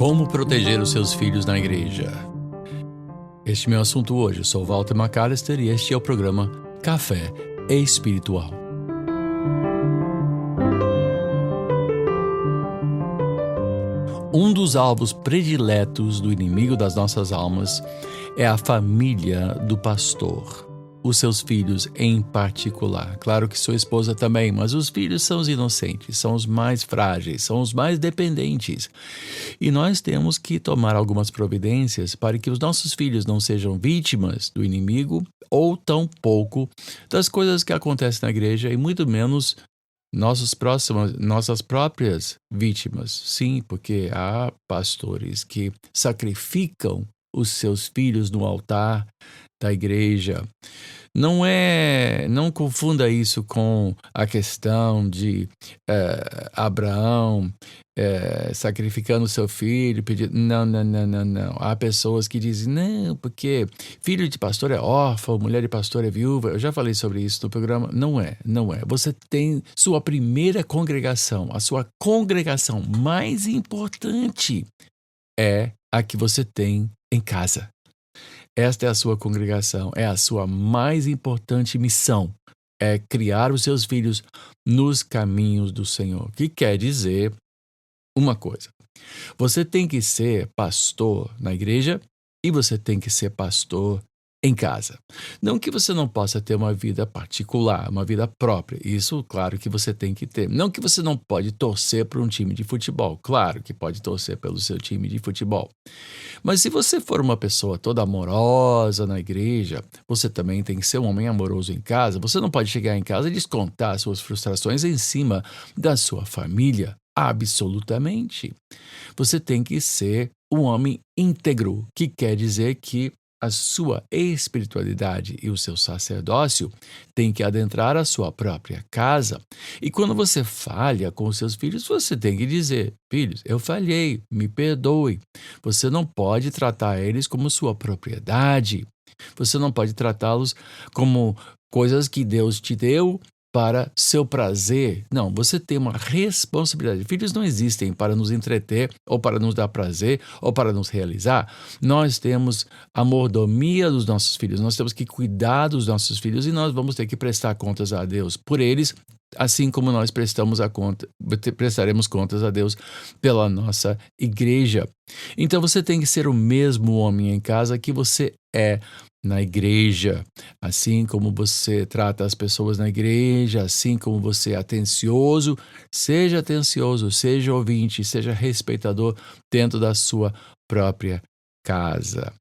Como proteger os seus filhos na igreja? Este é meu assunto hoje. Eu sou Walter McAllister e este é o programa Café Espiritual. Um dos alvos prediletos do inimigo das nossas almas é a família do pastor. Os seus filhos em particular. Claro que sua esposa também, mas os filhos são os inocentes, são os mais frágeis, são os mais dependentes. E nós temos que tomar algumas providências para que os nossos filhos não sejam vítimas do inimigo ou tampouco das coisas que acontecem na igreja e muito menos nossas próprias vítimas. Sim, porque há pastores que sacrificam os seus filhos no altar da igreja. Não confunda isso com a questão de Abraão sacrificando seu filho, pedindo. Não. Há pessoas que dizem, não, porque filho de pastor é órfão, mulher de pastor é viúva. Eu já falei sobre isso no programa. Não é. Você tem sua primeira congregação, a sua congregação mais importante é a que você tem em casa. Esta é a sua congregação, é a sua mais importante missão, é criar os seus filhos nos caminhos do Senhor. Que quer dizer uma coisa, você tem que ser pastor na igreja e você tem que ser pastor em casa. Não que você não possa ter uma vida particular, uma vida própria. Isso, claro que você tem que ter. Não que você não pode torcer para um time de futebol. Claro que pode torcer pelo seu time de futebol. Mas se você for uma pessoa toda amorosa na igreja, você também tem que ser um homem amoroso em casa. Você não pode chegar em casa e descontar suas frustrações em cima da sua família. Absolutamente. Você tem que ser um homem íntegro, que quer dizer que a sua espiritualidade e o seu sacerdócio têm que adentrar a sua própria casa. E quando você falha com os seus filhos, você tem que dizer, filhos, eu falhei, me perdoe. Você não pode tratar eles como sua propriedade. Você não pode tratá-los como coisas que Deus te deu para seu prazer. Não, você tem uma responsabilidade. Filhos não existem para nos entreter, ou para nos dar prazer, ou para nos realizar. Nós temos a mordomia dos nossos filhos, nós temos que cuidar dos nossos filhos e nós vamos ter que prestar contas a Deus por eles, assim como nós prestaremos contas a Deus pela nossa igreja. Então você tem que ser o mesmo homem em casa que você é na igreja, assim como você trata as pessoas na igreja, assim como você é atencioso, seja ouvinte, seja respeitador dentro da sua própria casa.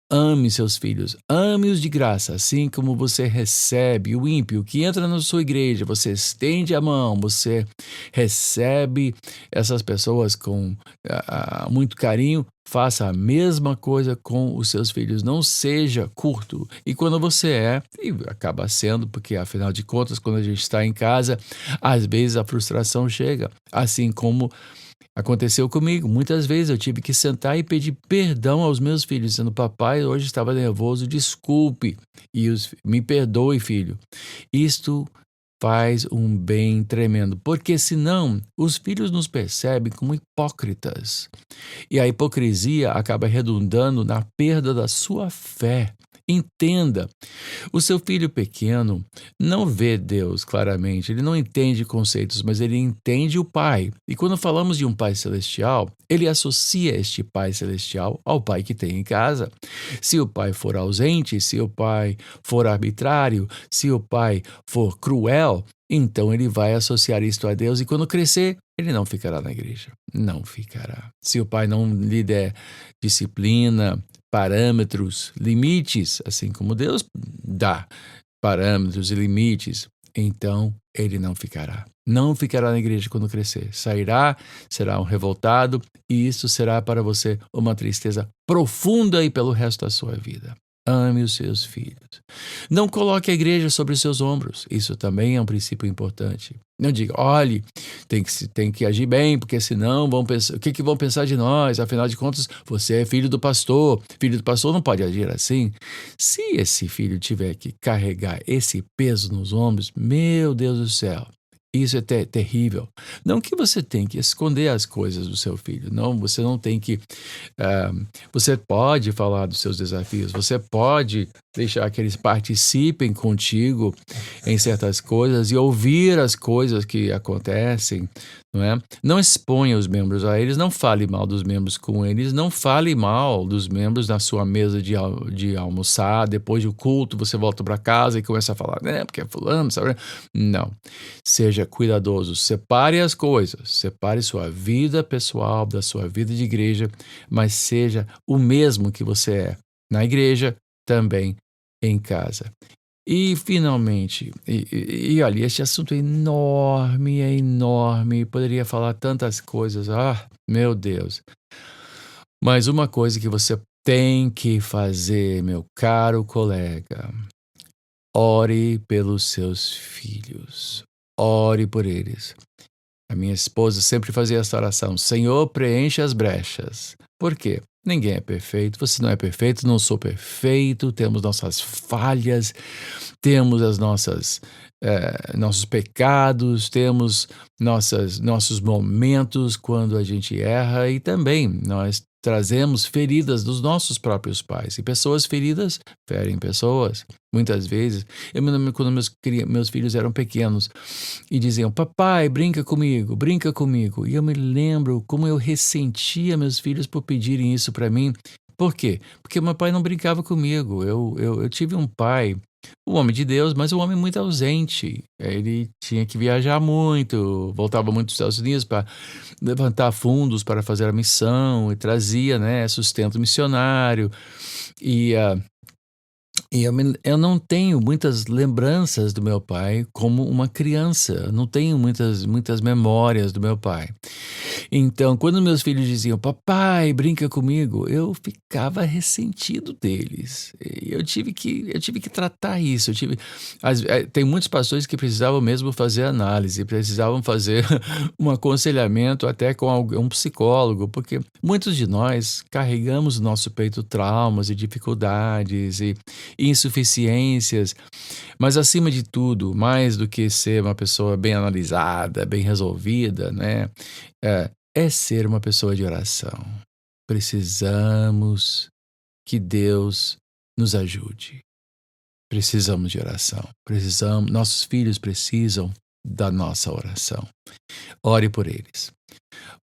Ame seus filhos, ame-os de graça, assim como você recebe o ímpio que entra na sua igreja, você estende a mão, você recebe essas pessoas com muito carinho, faça a mesma coisa com os seus filhos, não seja curto. E quando você e acaba sendo, porque afinal de contas, quando a gente está em casa, às vezes a frustração chega, assim como aconteceu comigo. Muitas vezes eu tive que sentar e pedir perdão aos meus filhos, dizendo, papai, hoje estava nervoso, desculpe, me perdoe, filho. Isto faz um bem tremendo, porque senão os filhos nos percebem como hipócritas. E a hipocrisia acaba redundando na perda da sua fé. Entenda, o seu filho pequeno não vê Deus claramente, ele não entende conceitos, mas ele entende o Pai. E quando falamos de um Pai Celestial, ele associa este Pai Celestial ao Pai que tem em casa. Se o pai for ausente, se o pai for arbitrário, se o pai for cruel, então ele vai associar isto a Deus e quando crescer, ele não ficará na igreja. Não ficará. Se o pai não lhe der disciplina, parâmetros, limites, assim como Deus dá parâmetros e limites, então ele não ficará. Não ficará na igreja quando crescer. Sairá, será um revoltado e isso será para você uma tristeza profunda e pelo resto da sua vida. Ame os seus filhos. Não coloque a igreja sobre os seus ombros. Isso também é um princípio importante. Não diga, olhe, tem que agir bem, porque senão vão pensar, o que vão pensar de nós? Afinal de contas, você é filho do pastor. Filho do pastor não pode agir assim. Se esse filho tiver que carregar esse peso nos ombros, meu Deus do céu, Isso é terrível. Não que você tem que esconder as coisas do seu filho. Não, você não tem que... você pode falar dos seus desafios. Você pode deixar que eles participem contigo em certas coisas e ouvir as coisas que acontecem, não é? Não exponha os membros a eles. Não fale mal dos membros com eles. Não fale mal dos membros na sua mesa de almoçar. Depois do culto, você volta para casa e começa a falar, né? Porque é fulano, sabe? Não. Seja cuidadoso, separe as coisas, separe sua vida pessoal da sua vida de igreja, mas seja o mesmo que você é na igreja, também em casa. E finalmente, olha, este assunto é enorme, poderia falar tantas coisas, meu Deus. Mas uma coisa que você tem que fazer, meu caro colega, ore pelos seus filhos. Ore por eles. A minha esposa sempre fazia essa oração: Senhor, preenche as brechas. Por quê? Ninguém é perfeito, você não é perfeito, não sou perfeito, temos nossas falhas, temos as nossos pecados, temos nossos momentos quando a gente erra e também nós trazemos feridas dos nossos próprios pais. E pessoas feridas ferem pessoas. Muitas vezes, eu me lembro quando meus filhos eram pequenos e diziam, papai, brinca comigo. E eu me lembro como eu ressentia meus filhos por pedirem isso para mim. Por quê? Porque meu pai não brincava comigo. Eu tive um pai, um homem de Deus, mas um homem muito ausente. Ele tinha que viajar muito, voltava muito dos Estados Unidos para levantar fundos para fazer a missão e trazia, né, sustento missionário. E eu não tenho muitas lembranças do meu pai como uma criança. Não tenho muitas memórias do meu pai. Então, quando meus filhos diziam, papai, brinca comigo, eu ficava ressentido deles. Eu tive que tratar isso. Tem muitos pastores que precisavam mesmo fazer análise, precisavam fazer um aconselhamento até com um psicólogo, porque muitos de nós carregamos no nosso peito traumas e dificuldades e insuficiências, mas acima de tudo, mais do que ser uma pessoa bem analisada, bem resolvida, né, é ser uma pessoa de oração. Precisamos que Deus nos ajude. Precisamos de oração. Nossos filhos precisam da nossa oração. Ore por eles.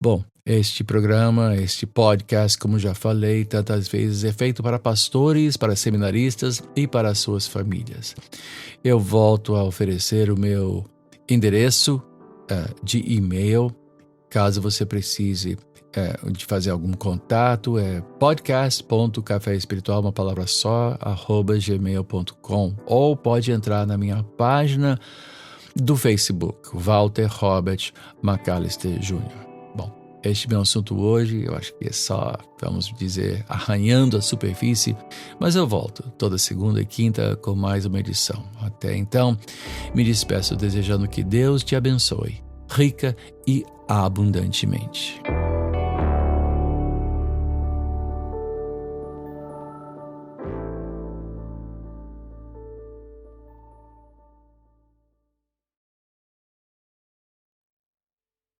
Bom, este programa, este podcast, como já falei tantas vezes, é feito para pastores, para seminaristas e para as suas famílias. Eu volto a oferecer o meu endereço de e-mail, caso você precise de fazer algum contato, é podcast.caféespiritual, uma palavra só, @gmail.com, ou pode entrar na minha página do Facebook, Walter Robert McAllister Jr. Bom, este é meu assunto hoje, eu acho que é só, vamos dizer, arranhando a superfície, mas eu volto toda segunda e quinta com mais uma edição. Até então, me despeço desejando que Deus te abençoe, rica e abundantemente.